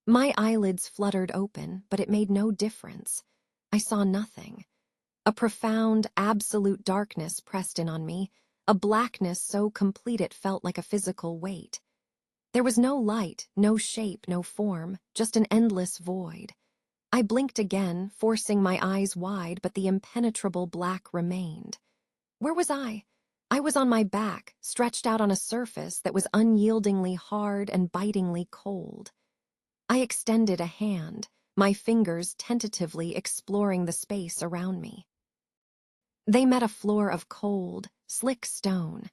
My eyelids fluttered open, but it made no difference. I saw nothing. A profound, absolute darkness pressed in on me, a blackness so complete it felt like a physical weight. There was no light, no shape, no form, just an endless void. I blinked again, forcing my eyes wide, but the impenetrable black remained. Where was I? I was on my back, stretched out on a surface that was unyieldingly hard and bitingly cold. I extended a hand, my fingers tentatively exploring the space around me. They met a floor of cold, slick stone,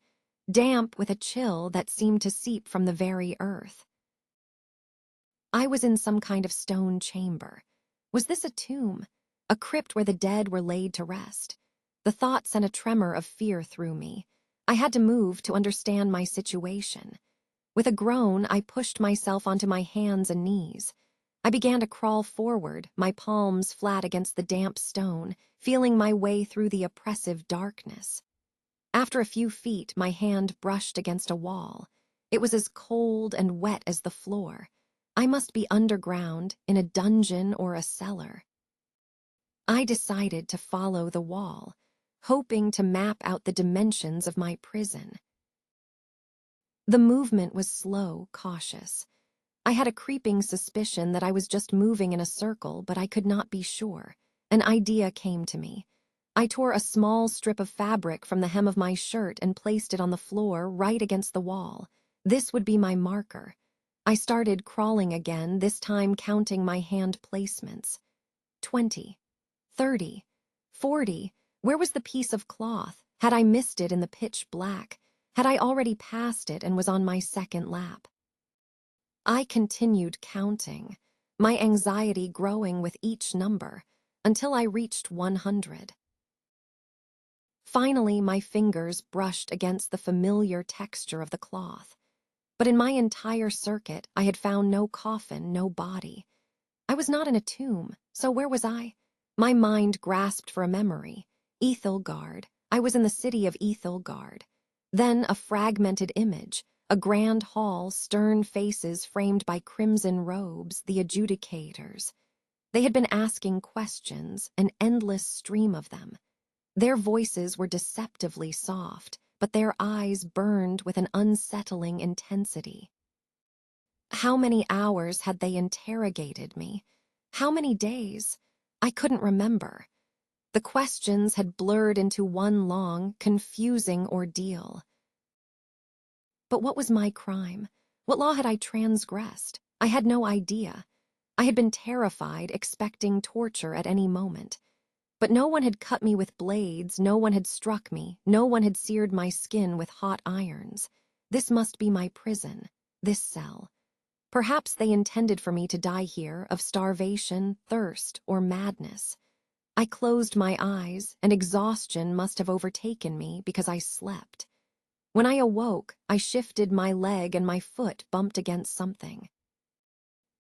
damp with a chill that seemed to seep from the very earth. I was in some kind of stone chamber. Was this a tomb? A crypt where the dead were laid to rest? The thought sent a tremor of fear through me. I had to move to understand my situation. With a groan, I pushed myself onto my hands and knees. I began to crawl forward, my palms flat against the damp stone, feeling my way through the oppressive darkness. After a few feet, my hand brushed against a wall. It was as cold and wet as the floor. I must be underground, in a dungeon or a cellar. I decided to follow the wall, hoping to map out the dimensions of my prison. The movement was slow, cautious. I had a creeping suspicion that I was just moving in a circle, but I could not be sure. An idea came to me. I tore a small strip of fabric from the hem of my shirt and placed it on the floor right against the wall. This would be my marker. I started crawling again, this time counting my hand placements. 20, 30, 40. Where was the piece of cloth? Had I missed it in the pitch black? Had I already passed it and was on my second lap? I continued counting, my anxiety growing with each number, until I reached 100. Finally, my fingers brushed against the familiar texture of the cloth. But in my entire circuit, I had found no coffin, no body. I was not in a tomb, so where was I? My mind grasped for a memory. Ethelgard. I was in the city of Ethelgard. Then a fragmented image, a grand hall, stern faces framed by crimson robes, the adjudicators. They had been asking questions, an endless stream of them. Their voices were deceptively soft, but their eyes burned with an unsettling intensity. How many hours had they interrogated me? How many days? I couldn't remember. The questions had blurred into one long, confusing ordeal. But what was my crime? What law had I transgressed? I had no idea. I had been terrified, expecting torture at any moment. But no one had cut me with blades, no one had struck me, no one had seared my skin with hot irons. This must be my prison, this cell. Perhaps they intended for me to die here of starvation, thirst, or madness. I closed my eyes, and exhaustion must have overtaken me because I slept. When I awoke, I shifted my leg and my foot bumped against something.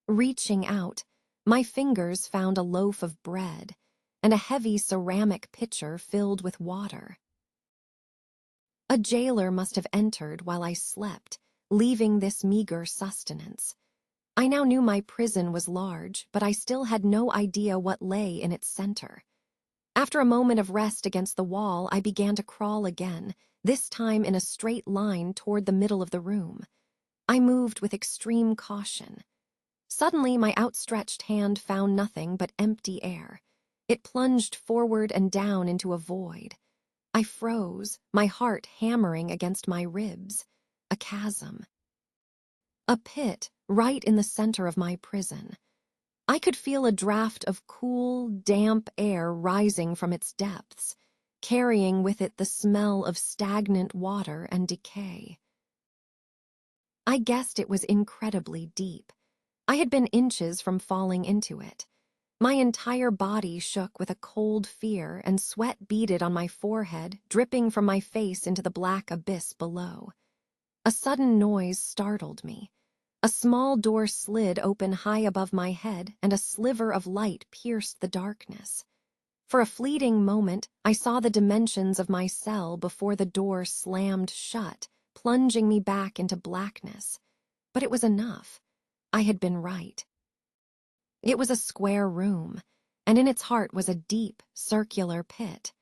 Reaching out, my fingers found a loaf of bread and a heavy ceramic pitcher filled with water. A jailer must have entered while I slept, leaving this meager sustenance. I now knew my prison was large, but I still had no idea what lay in its center. After a moment of rest against the wall, I began to crawl again, this time in a straight line toward the middle of the room. I moved with extreme caution. Suddenly, my outstretched hand found nothing but empty air. It plunged forward and down into a void. I froze, my heart hammering against my ribs. A chasm. A pit right in the center of my prison. I could feel a draft of cool, damp air rising from its depths, carrying with it the smell of stagnant water and decay. I guessed it was incredibly deep. I had been inches from falling into it. My entire body shook with a cold fear, and sweat beaded on my forehead, dripping from my face into the black abyss below. A sudden noise startled me. A small door slid open high above my head, and a sliver of light pierced the darkness. For a fleeting moment, I saw the dimensions of my cell before the door slammed shut, plunging me back into blackness. But it was enough. I had been right. It was a square room, and in its heart was a deep, circular pit.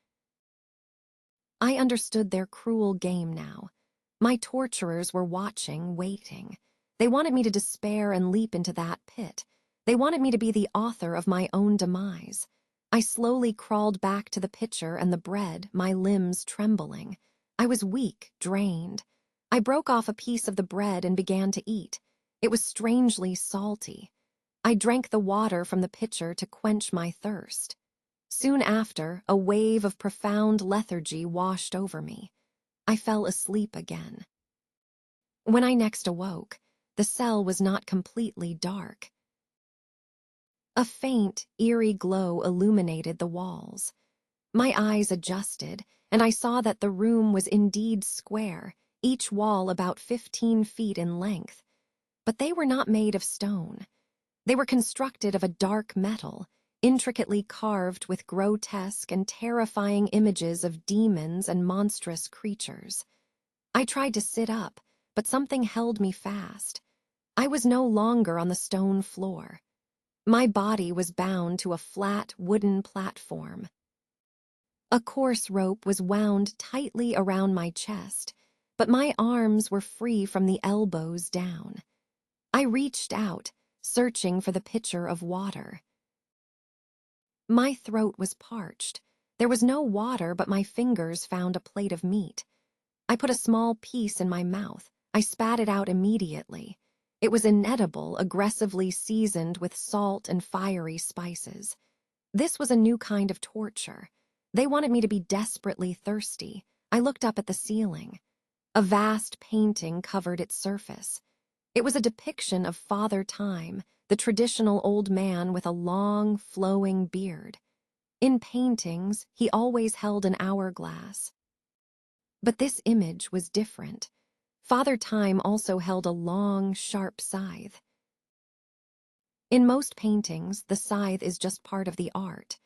I understood their cruel game now. My torturers were watching, waiting. They wanted me to despair and leap into that pit. They wanted me to be the author of my own demise. I slowly crawled back to the pitcher and the bread, my limbs trembling. I was weak, drained. I broke off a piece of the bread and began to eat. It was strangely salty. I drank the water from the pitcher to quench my thirst. Soon after, a wave of profound lethargy washed over me. I fell asleep again. When I next awoke, the cell was not completely dark. A faint, eerie glow illuminated the walls. My eyes adjusted, and I saw that the room was indeed square, each wall about 15 feet in length. But they were not made of stone. They were constructed of a dark metal, intricately carved with grotesque and terrifying images of demons and monstrous creatures. I tried to sit up, but something held me fast. I was no longer on the stone floor. My body was bound to a flat wooden platform. A coarse rope was wound tightly around my chest, but my arms were free from the elbows down. I reached out, searching for the pitcher of water. My throat was parched. There was no water, but my fingers found a plate of meat. I put a small piece in my mouth. I spat it out immediately. It was inedible, aggressively seasoned with salt and fiery spices. This was a new kind of torture. They wanted me to be desperately thirsty. I looked up at the ceiling. A vast painting covered its surface. It was a depiction of Father Time, the traditional old man with a long, flowing beard. In paintings, he always held an hourglass. But this image was different. Father Time also held a long, sharp scythe. In most paintings, the scythe is just part of the art.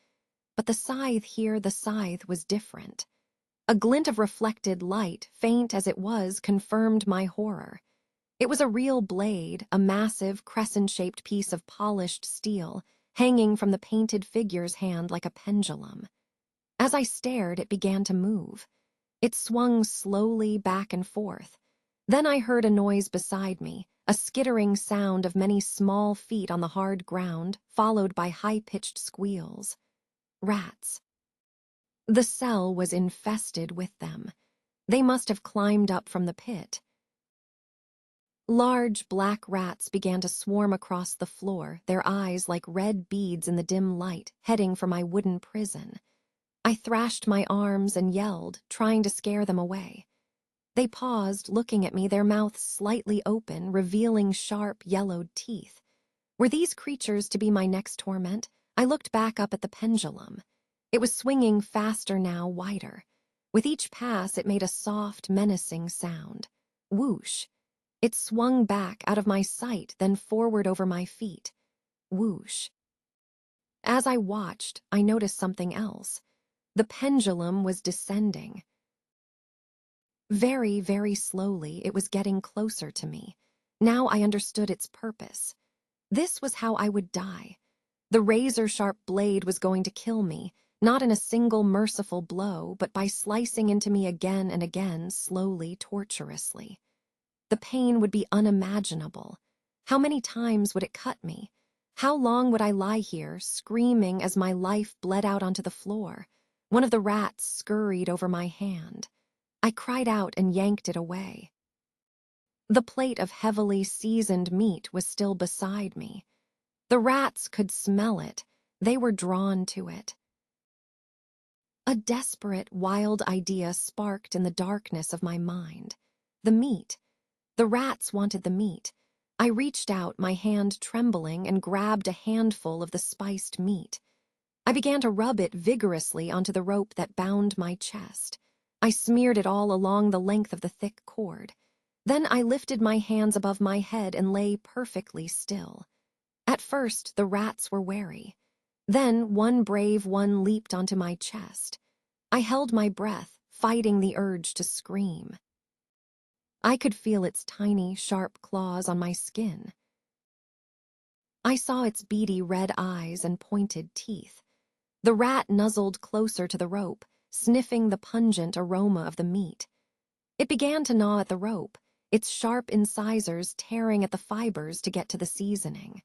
But the scythe was different. A glint of reflected light, faint as it was, confirmed my horror. It was a real blade, a massive, crescent-shaped piece of polished steel, hanging from the painted figure's hand like a pendulum. As I stared, it began to move. It swung slowly back and forth. Then I heard a noise beside me, a skittering sound of many small feet on the hard ground, followed by high-pitched squeals. Rats. The cell was infested with them. They must have climbed up from the pit. Large black rats began to swarm across the floor, their eyes like red beads in the dim light, heading for my wooden prison. I thrashed my arms and yelled, trying to scare them away. They paused, looking at me, their mouths slightly open, revealing sharp, yellowed teeth. Were these creatures to be my next torment? I looked back up at the pendulum. It was swinging faster now, wider. With each pass, it made a soft, menacing sound. Whoosh. It swung back out of my sight, then forward over my feet. Whoosh. As I watched, I noticed something else. The pendulum was descending. Very, very slowly, it was getting closer to me. Now I understood its purpose. This was how I would die. The razor-sharp blade was going to kill me, not in a single merciful blow, but by slicing into me again and again, slowly, torturously. The pain would be unimaginable. How many times would it cut me? How long would I lie here, screaming as my life bled out onto the floor? One of the rats scurried over my hand. I cried out and yanked it away. The plate of heavily seasoned meat was still beside me. The rats could smell it. They were drawn to it. A desperate, wild idea sparked in the darkness of my mind. The meat. The rats wanted the meat. I reached out, my hand trembling, and grabbed a handful of the spiced meat. I began to rub it vigorously onto the rope that bound my chest. I smeared it all along the length of the thick cord. Then I lifted my hands above my head and lay perfectly still. At first, the rats were wary. Then one brave one leaped onto my chest. I held my breath, fighting the urge to scream. I could feel its tiny, sharp claws on my skin. I saw its beady red eyes and pointed teeth. The rat nuzzled closer to the rope, sniffing the pungent aroma of the meat. It began to gnaw at the rope, its sharp incisors tearing at the fibers to get to the seasoning.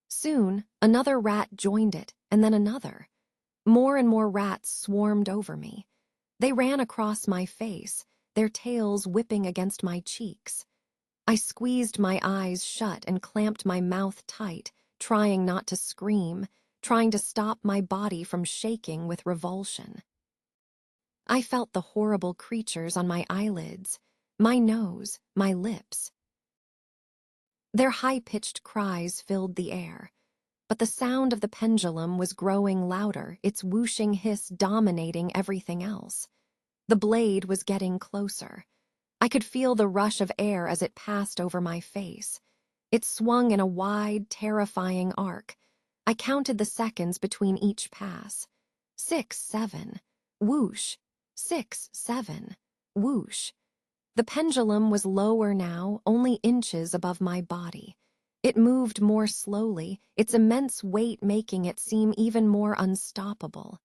Soon, another rat joined it, and then another. More and more rats swarmed over me. They ran across my face, their tails whipping against my cheeks. I squeezed my eyes shut and clamped my mouth tight, trying not to scream, trying to stop my body from shaking with revulsion. I felt the horrible creatures on my eyelids, my nose, my lips. Their high-pitched cries filled the air, but the sound of the pendulum was growing louder, its whooshing hiss dominating everything else. The blade was getting closer. I could feel the rush of air as it passed over my face. It swung in a wide, terrifying arc. I counted the seconds between each pass. 6, 7, whoosh, 6, 7, whoosh. The pendulum was lower now, only inches above my body. It moved more slowly, its immense weight making it seem even more unstoppable.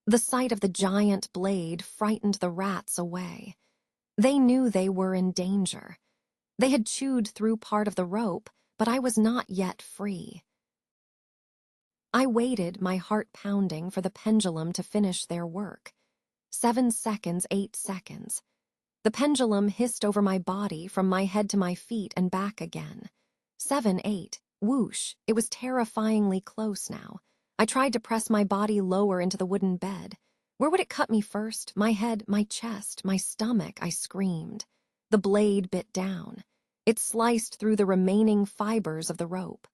The sight of the giant blade frightened the rats away. They knew they were in danger. They had chewed through part of the rope, but I was not yet free. I waited, my heart pounding, for the pendulum to finish their work. 7 seconds, 8 seconds. The pendulum hissed over my body, from my head to my feet and back again. 7, 8, whoosh. It was terrifyingly close now. I tried to press my body lower into the wooden bed. Where would it cut me first? My head, my chest, my stomach, I screamed. The blade bit down. It sliced through the remaining fibers of the rope.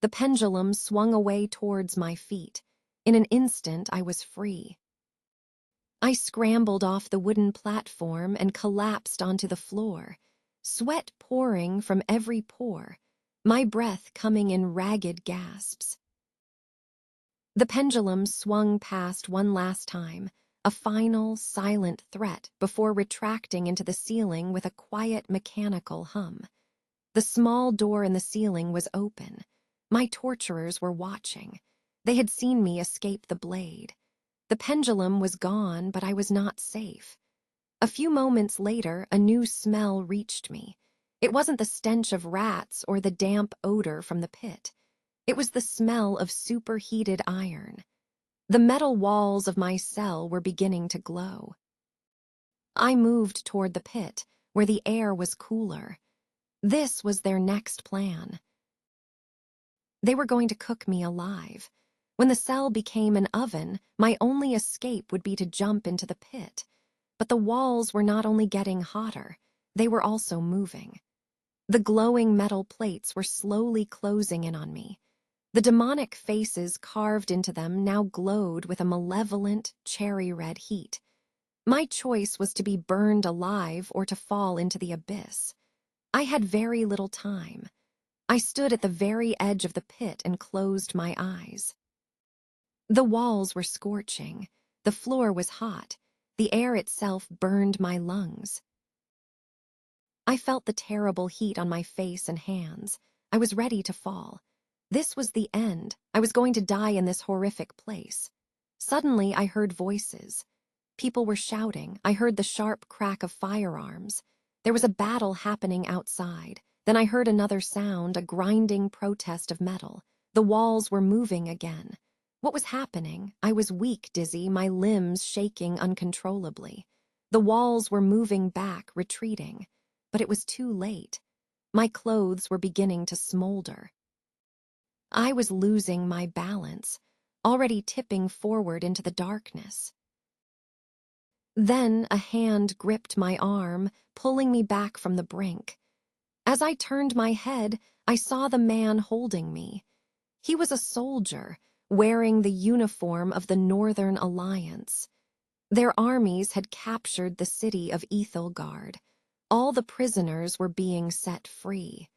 The pendulum swung away towards my feet. In an instant, I was free. I scrambled off the wooden platform and collapsed onto the floor, sweat pouring from every pore, my breath coming in ragged gasps. The pendulum swung past one last time, a final, silent threat before retracting into the ceiling with a quiet, mechanical hum. The small door in the ceiling was open. My torturers were watching. They had seen me escape the blade. The pendulum was gone, but I was not safe. A few moments later, a new smell reached me. It wasn't the stench of rats or the damp odor from the pit. It was the smell of superheated iron. The metal walls of my cell were beginning to glow. I moved toward the pit, where the air was cooler. This was their next plan. They were going to cook me alive. When the cell became an oven, my only escape would be to jump into the pit. But the walls were not only getting hotter, they were also moving. The glowing metal plates were slowly closing in on me. The demonic faces carved into them now glowed with a malevolent, cherry-red heat. My choice was to be burned alive or to fall into the abyss. I had very little time. I stood at the very edge of the pit and closed my eyes. The walls were scorching. The floor was hot. The air itself burned my lungs. I felt the terrible heat on my face and hands. I was ready to fall. This was the end. I was going to die in this horrific place. Suddenly, I heard voices. People were shouting. I heard the sharp crack of firearms. There was a battle happening outside. Then I heard another sound, a grinding protest of metal. The walls were moving again. What was happening? I was weak, dizzy, my limbs shaking uncontrollably. The walls were moving back, retreating. But it was too late. My clothes were beginning to smolder. I was losing my balance, already tipping forward into the darkness. Then a hand gripped my arm, pulling me back from the brink. As I turned my head, I saw the man holding me. He was a soldier, wearing the uniform of the Northern Alliance. Their armies had captured the city of Ethelgard. All the prisoners were being set free.